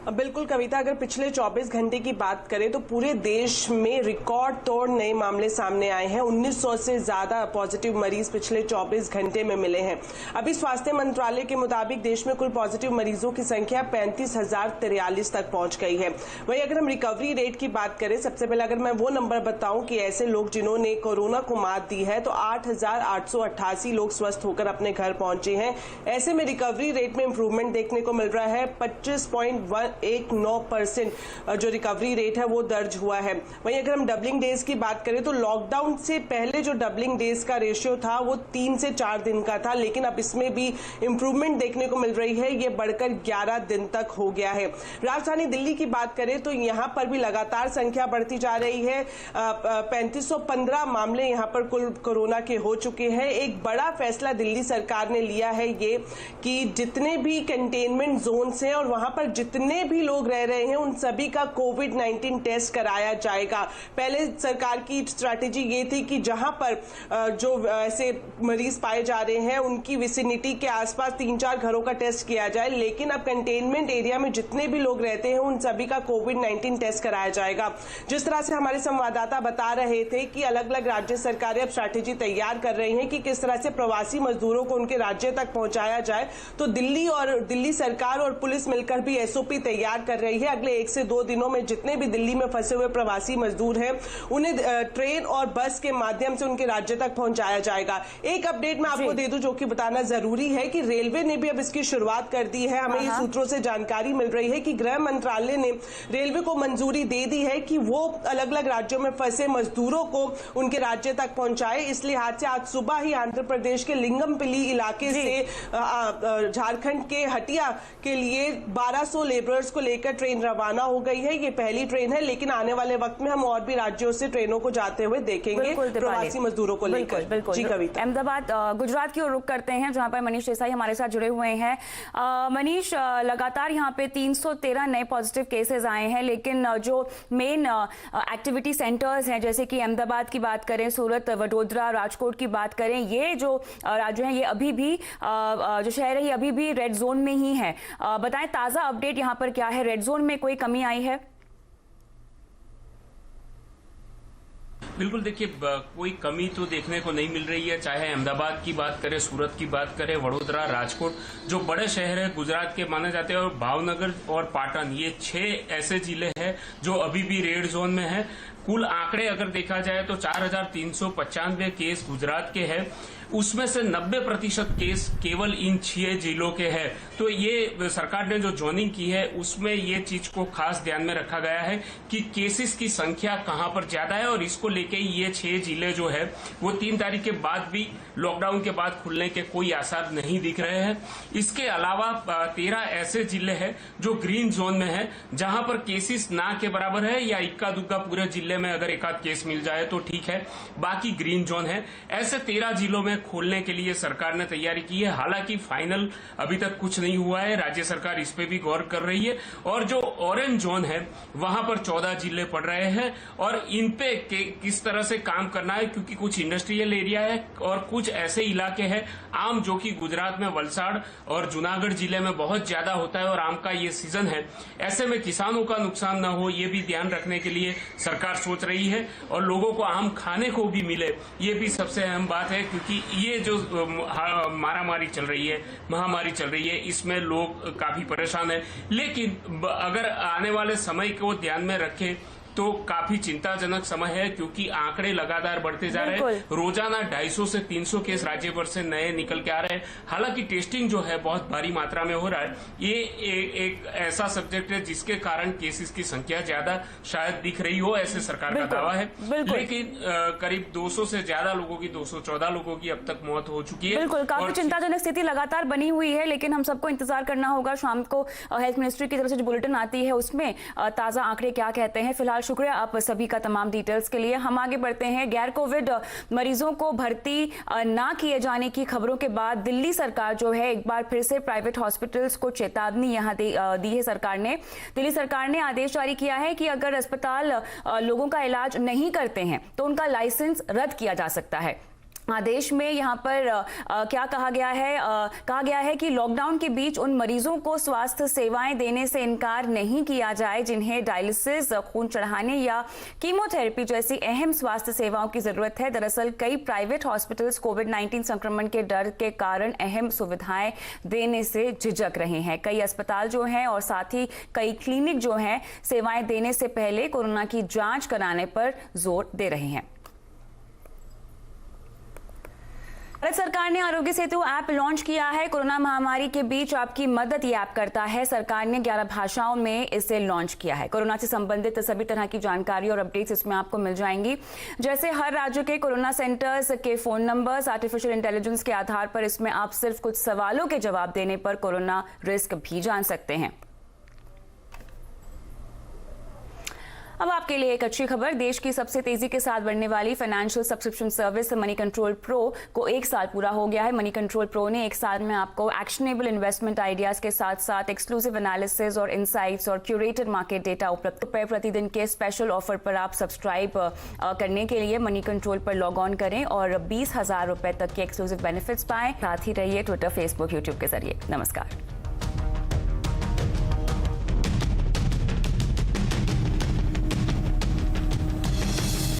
बिल्कुल कविता, अगर पिछले 24 घंटे की बात करें तो पूरे देश में रिकॉर्ड तोड़ नए मामले सामने आए हैं। 1900 से ज्यादा पॉजिटिव मरीज पिछले 24 घंटे में मिले हैं। अभी स्वास्थ्य मंत्रालय के मुताबिक देश में कुल पॉजिटिव मरीजों की संख्या 35,043 तक पहुंच गई है। वहीं अगर हम रिकवरी रेट की बात करें, सबसे पहले अगर मैं वो नंबर बताऊं कि ऐसे लोग जिन्होंने कोरोना को मात दी है तो 8,888 लोग स्वस्थ होकर अपने घर पहुंचे हैं। ऐसे में रिकवरी रेट में इंप्रूवमेंट देखने को मिल रहा है। 25.19% जो रिकवरी रेट है वो दर्ज हुआ है। वहीं अगर हम डबलिंग डेज की बात करें तो लॉकडाउन से पहले जो डबलिंग डेज का रेशियो था वो 3 से 4 दिन का था, लेकिन अब इसमें भी इंप्रूवमेंट देखने को मिल रही है। ये बढ़कर 11 दिन तक हो गया है। राजधानी दिल्ली की बात करें तो यहां पर भी लगातार संख्या बढ़ती जा रही है। 3515 मामले यहां पर कुल कोरोना के हो चुके हैं। एक बड़ा फैसला दिल्ली सरकार ने लिया है ये कि जितने भी कंटेनमेंट जोन्स हैं और वहां पर जितने भी लोग रह रहे हैं उन सभी का कोविड-19 टेस्ट कराया जाएगा। पहले सरकार की स्ट्रैटेजी ये थी कि जहां पर जो ऐसे मरीज पाए जा रहे हैं उनकी विसिनिटी के आसपास 3-4 घरों का टेस्ट किया जाए, लेकिन अब कंटेनमेंट एरिया में जितने भी लोग रहते हैं उन सभी का कोविड-19 टेस्ट कराया जाएगा। जिस तरह से हमारे संवाददाता बता रहे थे कि अलग अलग राज्य सरकारें अब स्ट्रैटेजी तैयार कर रही हैं कि किस तरह से प्रवासी मजदूरों को उनके राज्य तक पहुंचाया जाए, तो दिल्ली सरकार और पुलिस मिलकर भी एसओपी तैयार कर रही है। अगले 1 से 2 दिनों में जितने भी दिल्ली में फंसे हुए प्रवासी मजदूर हैं उन्हें ट्रेन और बस के माध्यम से उनके राज्य तक पहुंचाया जाएगा। एक अपडेट मैं आपको दे दूं जो कि बताना जरूरी है कि रेलवे ने भी अब इसकी शुरुआत कर दी है। हमें ये सूत्रों से जानकारी मिल रही है कि गृह मंत्रालय ने रेलवे को मंजूरी दे दी है कि वो अलग अलग राज्यों में फंसे मजदूरों को उनके राज्य तक पहुंचाए। इस लिहाज से आज सुबह ही आंध्र प्रदेश के लिंगमपिली इलाके से झारखंड के हटिया के लिए 1200 लेबरर्स को लेकर ट्रेन रवाना हो गई है। ये पहली ट्रेन है, लेकिन आने वाले वक्त में हम और भी राज्यों से ट्रेनों को जाते हुए देखेंगे प्रवासी मजदूरों को लेकर। जी कविता। अहमदाबाद गुजरात की ओर रुख करते हैं जहां पर मनीष देसाई हमारे साथ जुड़े हुए हैं। मनीष, लगातार यहां पे 313 नए पॉजिटिव केसेस आए हैं, लेकिन जो मेन एक्टिविटी सेंटर्स हैं जैसे कि अहमदाबाद की बात करें, सूरत, वडोदरा, राजकोट की बात करें, ये जो राज्य हैं ये अभी भी जो शहर है ये अभी भी रेड जोन में ही है। बताएं ताजा अपडेट यहाँ पर क्या है? रेड जोन में कोई कमी आई है? बिल्कुल, देखिए कोई कमी तो देखने को नहीं मिल रही है। चाहे अहमदाबाद की बात करें, सूरत की बात करें, वडोदरा, राजकोट जो बड़े शहर है गुजरात के माने जाते हैं, और भावनगर और पाटन, ये 6 ऐसे जिले हैं जो अभी भी रेड जोन में है। कुल आंकड़े अगर देखा जाए तो 4,395 केस गुजरात के हैं, उसमें से 90% केस केवल इन 6 जिलों के हैं। तो ये सरकार ने जो जोनिंग की है उसमें ये चीज को खास ध्यान में रखा गया है कि केसेस की संख्या कहां पर ज्यादा है, और इसको लेके ये 6 जिले जो है वो 3 तारीख के बाद भी लॉकडाउन के बाद खुलने के कोई आसार नहीं दिख रहे हैं। इसके अलावा 13 ऐसे जिले हैं जो ग्रीन जोन में है, जहां पर केसेस ना के बराबर है या इक्का दुक्का पूरे जिले में अगर एक आध केस मिल जाए तो ठीक है, बाकी ग्रीन जोन है। ऐसे 13 जिलों में खोलने के लिए सरकार ने तैयारी की है। हालांकि फाइनल अभी तक कुछ नहीं हुआ है, राज्य सरकार इस पे भी गौर कर रही है। और जो ऑरेंज जोन है वहां पर 14 जिले पड़ रहे हैं, और इन पे किस तरह से काम करना है, क्योंकि कुछ इंडस्ट्रियल एरिया है और कुछ ऐसे इलाके हैं आम जो कि गुजरात में वलसाड़ और जूनागढ़ जिले में बहुत ज्यादा होता है और आम का ये सीजन है। ऐसे में किसानों का नुकसान न हो ये भी ध्यान रखने के लिए सरकार सोच रही है, और लोगों को आम खाने को भी मिले ये भी सबसे अहम बात है, क्योंकि ये जो मारामारी चल रही है, महामारी चल रही है, इसमें लोग काफी परेशान है। लेकिन अगर आने वाले समय को ध्यान में रखें तो काफी चिंताजनक समय है, क्योंकि आंकड़े लगातार बढ़ते जा रहे हैं। रोजाना 250 से 300 केस राज्य भर से नए निकल के आ रहे हैं। हालांकि टेस्टिंग जो है बहुत भारी मात्रा में हो रहा है। ये एक ऐसा सब्जेक्ट है जिसके कारण केसेस की संख्या ज्यादा शायद दिख रही हो, ऐसे सरकार का दावा है। लेकिन करीब 200 से ज्यादा लोगों की, 214 लोगों की अब तक मौत हो चुकी है। बिल्कुल, काफी चिंताजनक स्थिति लगातार बनी हुई है, लेकिन हम सबको इंतजार करना होगा शाम को हेल्थ मिनिस्ट्री की तरफ से जो बुलेटिन आती है उसमें ताजा आंकड़े क्या कहते हैं। फिलहाल शुक्रिया आप सभी का तमाम डिटेल्स के लिए। हम आगे बढ़ते हैं। गैर कोविड मरीजों को भर्ती ना किए जाने की खबरों के बाद दिल्ली सरकार जो है एक बार फिर से प्राइवेट हॉस्पिटल्स को चेतावनी यहां दी है सरकार ने। दिल्ली सरकार ने आदेश जारी किया है कि अगर अस्पताल लोगों का इलाज नहीं करते हैं तो उनका लाइसेंस रद्द किया जा सकता है। आदेश में यहाँ पर क्या कहा गया है कि लॉकडाउन के बीच उन मरीजों को स्वास्थ्य सेवाएं देने से इनकार नहीं किया जाए जिन्हें डायलिसिस, खून चढ़ाने या कीमोथेरेपी जैसी अहम स्वास्थ्य सेवाओं की जरूरत है। दरअसल कई प्राइवेट हॉस्पिटल्स कोविड-19 संक्रमण के डर के कारण अहम सुविधाएं देने से झिझक रहे हैं। कई अस्पताल जो हैं और साथ ही कई क्लिनिक जो हैं सेवाएं देने से पहले कोरोना की जांच कराने पर जोर दे रहे हैं। भारत सरकार ने आरोग्य सेतु ऐप लॉन्च किया है। कोरोना महामारी के बीच आपकी मदद ये ऐप करता है। सरकार ने 11 भाषाओं में इसे लॉन्च किया है। कोरोना से संबंधित सभी तरह की जानकारी और अपडेट्स इसमें आपको मिल जाएंगी, जैसे हर राज्य के कोरोना सेंटर्स के फोन नंबर्स। आर्टिफिशियल इंटेलिजेंस के आधार पर इसमें आप सिर्फ कुछ सवालों के जवाब देने पर कोरोना रिस्क भी जान सकते हैं। अब आपके लिए एक अच्छी खबर, देश की सबसे तेजी के साथ बढ़ने वाली financial subscription service money control pro को 1 साल पूरा हो गया है। मनी कंट्रोल प्रो ने 1 साल में आपको एक्शनेबल इन्वेस्टमेंट आइडियाज के साथ साथ एक्सक्लूसिव एनालिसिस और इनसाइट्स और क्यूरेटेड मार्केट डेटा उपलब्ध प्रतिदिन के स्पेशल ऑफर पर आप सब्सक्राइब करने के लिए मनी कंट्रोल पर लॉग ऑन करें और 20,000 रुपए तक के एक्सक्लूसिव बेनिफिट्स पाएं। साथ ही रहिए ट्विटर, फेसबुक, यूट्यूब के जरिए। नमस्कार।